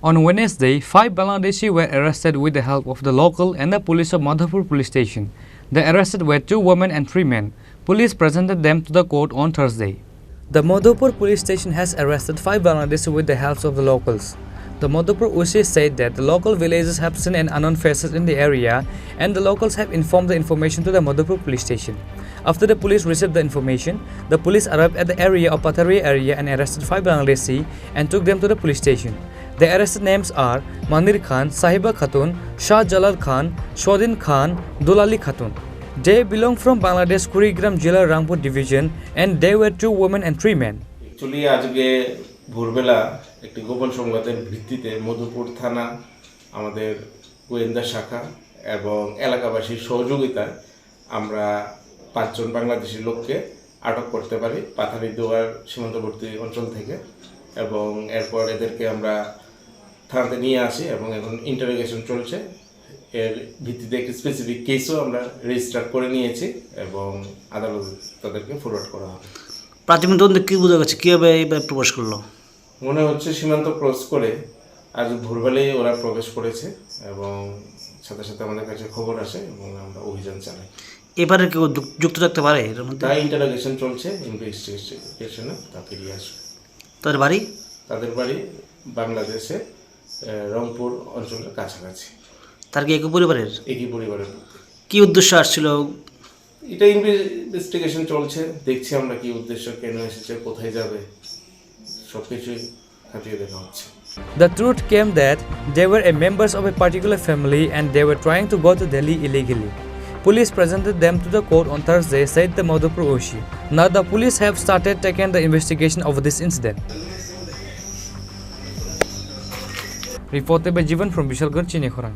On Wednesday, 5 Bangladeshi were arrested with the help of the local and the police of Madhupur police station. The arrested were 2 women and 3 men. Police presented them to the court on Thursday. The Madhupur police station has arrested 5 Bangladeshi with the help of the locals. The Madhupur OC said that the local villagers have seen an unknown faces in the area and the locals have informed the information to the Madhupur police station. After the police received the information, the police arrived at the area of Patharia area and arrested 5 Bangladeshi and took them to the police station. The arrested names are Manir Khan, Sahiba Khatun, Shah Jalal Khan, Shodin Khan, Dulali Khatun. They belong from Bangladesh Kurigram Jilla Rangpur division and they were 2 women and 3 men. Actually, আজকে ভোরবেলা একটি গোপন সংবাদের ভিত্তিতে মধুপুর থানা আমাদের গোয়েন্দা শাখা এবং এলাকাবাসীর সহযোগিতায় আমরা 5 জন বাংলাদেশি লোককে আটক করতে পারি পাথারিদুয়ার সীমান্তবর্তী অঞ্চল থেকে এবং এরপর এদেরকে আমরা থানাতে নিয়ে আসি এবং এখন ইন্টারোগেশন চলছে এর ভিত্তিতে একটি স্পেসিফিক কেসও আমরা রেজিস্টার করে নিয়েছি এবং আদালতে তাদেরকে ফরওয়ার্ড করা হবে। প্রাথমিক তদন্তে কি বোঝা গেছে কিভাবে এইভাবে প্রবেশ করলো? মনে হচ্ছে সীমান্ত ক্রস করে আজ ভোরবেলায় ওরা প্রবেশ করেছে এবং সাথে সাথে আমাদের কাছে খবর আসে এবং আমরা অভিযান চালাই। এবারে কেউ যুক্ত থাকতে পারে এর মধ্যে? তাই ইন্টারোগেশন চলছে, ইনভেস্টিগেশনে তাকে নিয়ে আসবে। তাদের বাড়ি বাংলাদেশে রংপুর অঞ্চলের কাছাকাছি। তার কি একই পরিবারের? একই পরিবারের। কি উদ্দেশ্য আসছিল? এটা ইনভেস্টিগেশন চলছে, দেখছি আমরা কি উদ্দেশ্য, কেন এসেছে, কোথায় যাবে, সবকিছু খতিয়ে দেখা হচ্ছে। The truth came that they were members of a particular family and they were trying to go to Delhi illegally. Police presented them to the court on Thursday, said the Madhupur OC. Now the police have started taking the investigation of this incident. Reported by Jivan from Vishalgarh, Chini, Khorang.